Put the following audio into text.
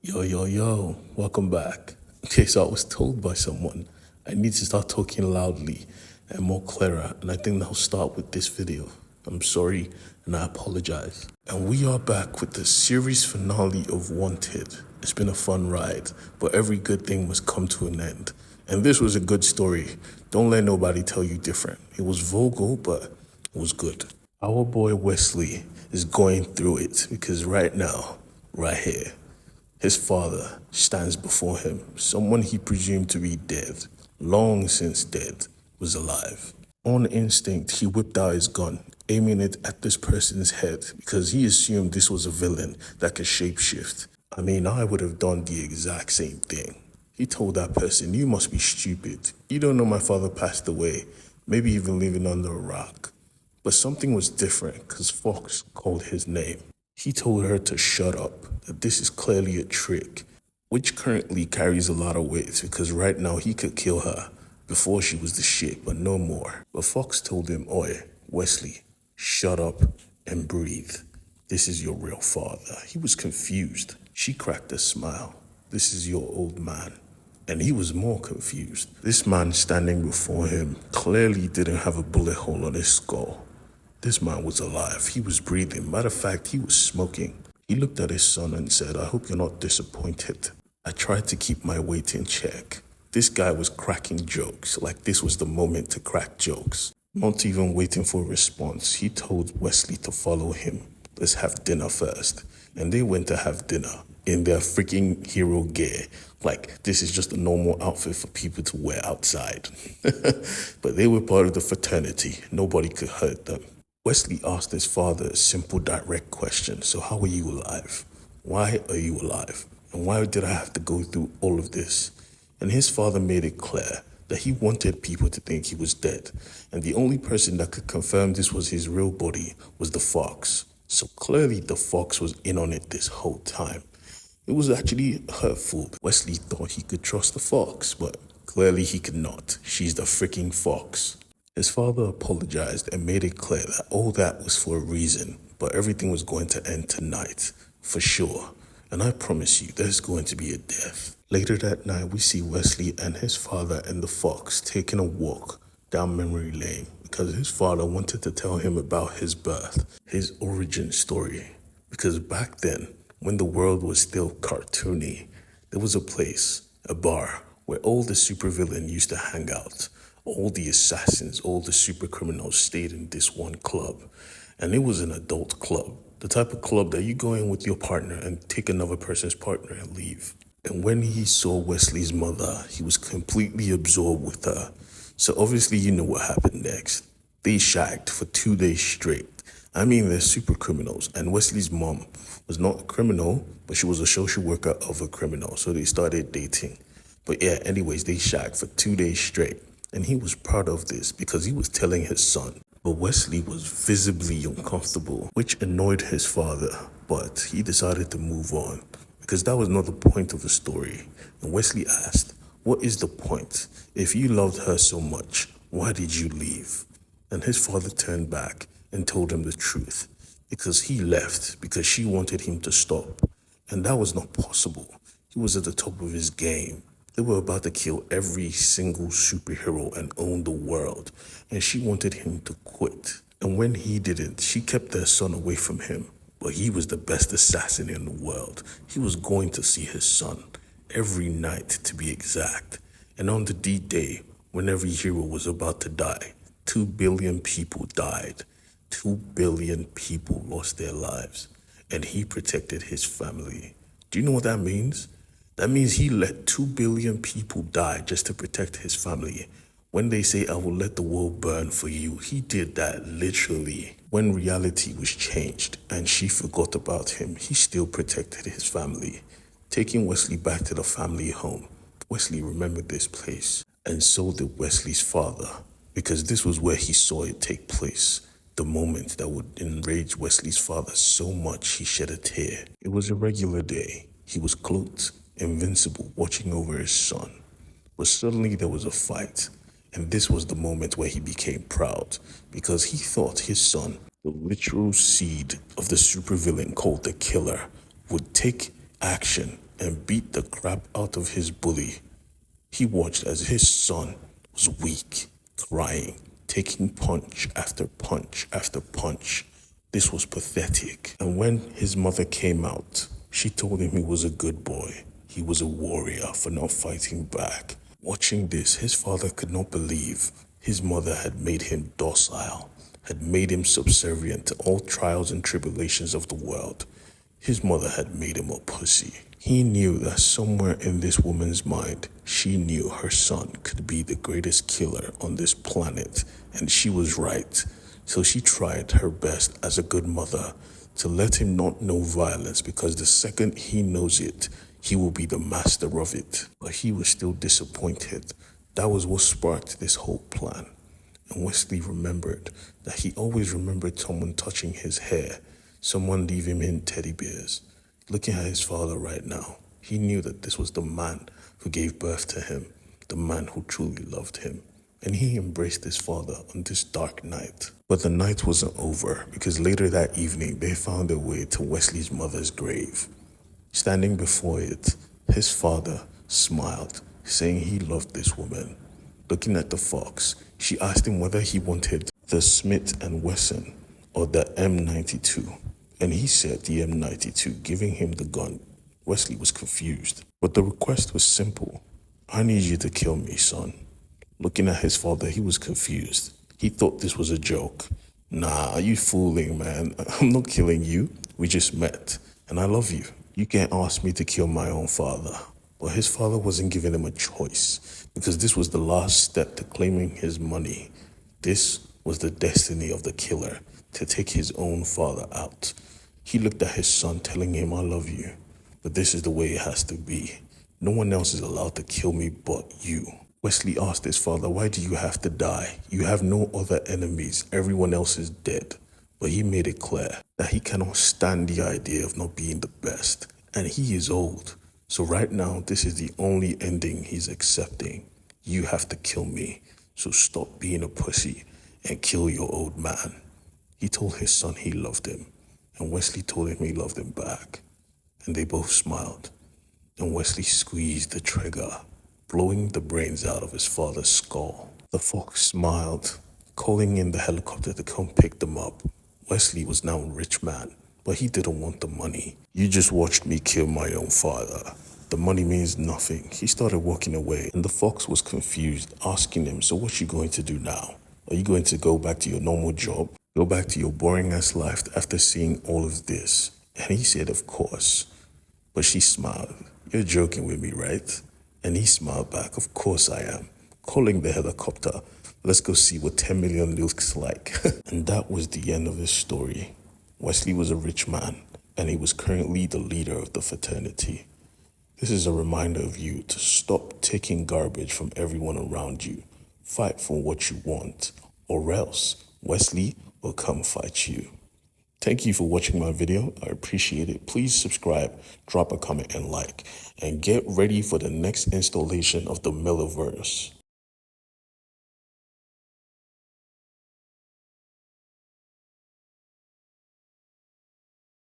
Yo, welcome back. Okay, so I was told by someone I need to start talking loudly and more clearer, and I think I'll start with this video. I'm sorry and I apologize. And we are back with the series finale of Wanted. It's been a fun ride, but every good thing must come to an end. And this was a good story. Don't let nobody tell you different. It was vulgar, but it was good. Our boy Wesley is going through it because right now, right here, his father stands before him. Someone he presumed to be dead, long since dead, was alive. On instinct, he whipped out his gun, aiming it at this person's head because he assumed this was a villain that could shapeshift. I mean, I would have done the exact same thing. He told that person, "You must be stupid. You don't know my father passed away, maybe even living under a rock." But something was different because Fox called his name. He told her to shut up, that this is clearly a trick, which currently carries a lot of weight because right now he could kill her before she was the shit, but no more. But Fox told him, "Oi, Wesley, shut up and breathe. This is your real father." He was confused. She cracked a smile. "This is your old man." And he was more confused. This man standing before him clearly didn't have a bullet hole on his skull. This man was alive. He was breathing. Matter of fact, he was smoking. He looked at his son and said, "I hope you're not disappointed." I tried to keep my weight in check. This guy was cracking jokes, like this was the moment to crack jokes. Not even waiting for a response, he told Wesley to follow him. "Let's have dinner first." And they went to have dinner in their freaking hero gear. Like, this is just a normal outfit for people to wear outside. But they were part of the fraternity. Nobody could hurt them. Wesley asked his father a simple, direct question. "So how are you alive? Why are you alive? And why did I have to go through all of this?" And his father made it clear that he wanted people to think he was dead. And the only person that could confirm this was his real body was the fox. So clearly the fox was in on it this whole time. It was actually hurtful. Wesley thought he could trust the fox, but clearly he could not. She's the freaking fox. His father apologized and made it clear that all that was for a reason, but everything was going to end tonight, for sure. And I promise you, there's going to be a death. Later that night, we see Wesley and his father and the fox taking a walk down memory lane because his father wanted to tell him about his birth, his origin story. Because back then, when the world was still cartoony, there was a place, a bar, where all the supervillains used to hang out. All the assassins, all the super criminals stayed in this one club. And it was an adult club. The type of club that you go in with your partner and take another person's partner and leave. And when he saw Wesley's mother, he was completely absorbed with her. So obviously you know what happened next. They shagged for 2 days straight. I mean, they're super criminals. And Wesley's mom was not a criminal, but she was a social worker of a criminal. So they started dating. But yeah, anyways, they shagged for 2 days straight. And he was proud of this because he was telling his son. But Wesley was visibly uncomfortable, which annoyed his father. But he decided to move on because that was not the point of the story. And Wesley asked, "What is the point? If you loved her so much, why did you leave?" And his father turned back and told him the truth. Because he left because she wanted him to stop. And that was not possible. He was at the top of his game. They were about to kill every single superhero and own the world. And she wanted him to quit. And when he didn't, she kept their son away from him. But he was the best assassin in the world. He was going to see his son every night, to be exact. And on the D-Day, when every hero was about to die, 2 billion people died. 2 billion people lost their lives. And he protected his family. Do you know what that means? That means he let 2 billion people die just to protect his family. When they say, "I will let the world burn for you," he did that literally. When reality was changed and she forgot about him, he still protected his family. Taking Wesley back to the family home, Wesley remembered this place. And so did Wesley's father, because this was where he saw it take place. The moment that would enrage Wesley's father so much he shed a tear. It was a regular day. He was cloaked, invincible, watching over his son. But suddenly there was a fight. And this was the moment where he became proud because he thought his son, the literal seed of the supervillain called the Killer, would take action and beat the crap out of his bully. He watched as his son was weak, crying, taking punch after punch after punch. This was pathetic. And when his mother came out, she told him he was a good boy. He was a warrior for not fighting back. Watching this, his father could not believe his mother had made him docile, had made him subservient to all trials and tribulations of the world. His mother had made him a pussy. He knew that somewhere in this woman's mind, she knew her son could be the greatest killer on this planet, and she was right. So she tried her best as a good mother to let him not know violence, because the second he knows it, he will be the master of it. But he was still disappointed. That was what sparked this whole plan. And Wesley remembered that he always remembered someone touching his hair, someone leaving him teddy bears. Looking at his father right now, he knew that this was the man who gave birth to him, the man who truly loved him. And he embraced his father on this dark night. But the night wasn't over, because later that evening, they found their way to Wesley's mother's grave. Standing before it, his father smiled, saying he loved this woman. Looking at the fox, she asked him whether he wanted the Smith & Wesson or the M92. And he said the M92, giving him the gun. Wesley was confused, but the request was simple. I need you to kill me, son. Looking at his father, he was confused. He thought this was a joke. Nah, are you fooling, man? I'm not killing you. We just met, and I love you. You can't ask me to kill my own father. But his father wasn't giving him a choice, because this was the last step to claiming his money. This was the destiny of the killer, to take his own father out. He looked at his son, telling him, I love you, but this is the way it has to be. No one else is allowed to kill me but you. Wesley asked his father, why do you have to die? You have no other enemies. Everyone else is dead. But he made it clear that he cannot stand the idea of not being the best. And he is old. So right now, this is the only ending he's accepting. You have to kill me. So stop being a pussy and kill your old man. He told his son he loved him, and Wesley told him he loved him back. And they both smiled. And Wesley squeezed the trigger, blowing the brains out of his father's skull. The fox smiled, calling in the helicopter to come pick them up. Wesley was now a rich man, but he didn't want the money. You just watched me kill my own father. The money means nothing. He started walking away, and the fox was confused, asking him, so what you going to do now? Are you going to go back to your normal job? Go back to your boring-ass life after seeing all of this? And he said, of course. But she smiled. You're joking with me, right? And he smiled back, of course I am. Calling the helicopter. Let's go see what 10 million looks like. And that was the end of his story. Wesley was a rich man, and he was currently the leader of the fraternity. This is a reminder of you to stop taking garbage from everyone around you. Fight for what you want, or else Wesley will come fight you. Thank you for watching my video. I appreciate it. Please subscribe, drop a comment, and like. And get ready for the next installation of the Millerverse.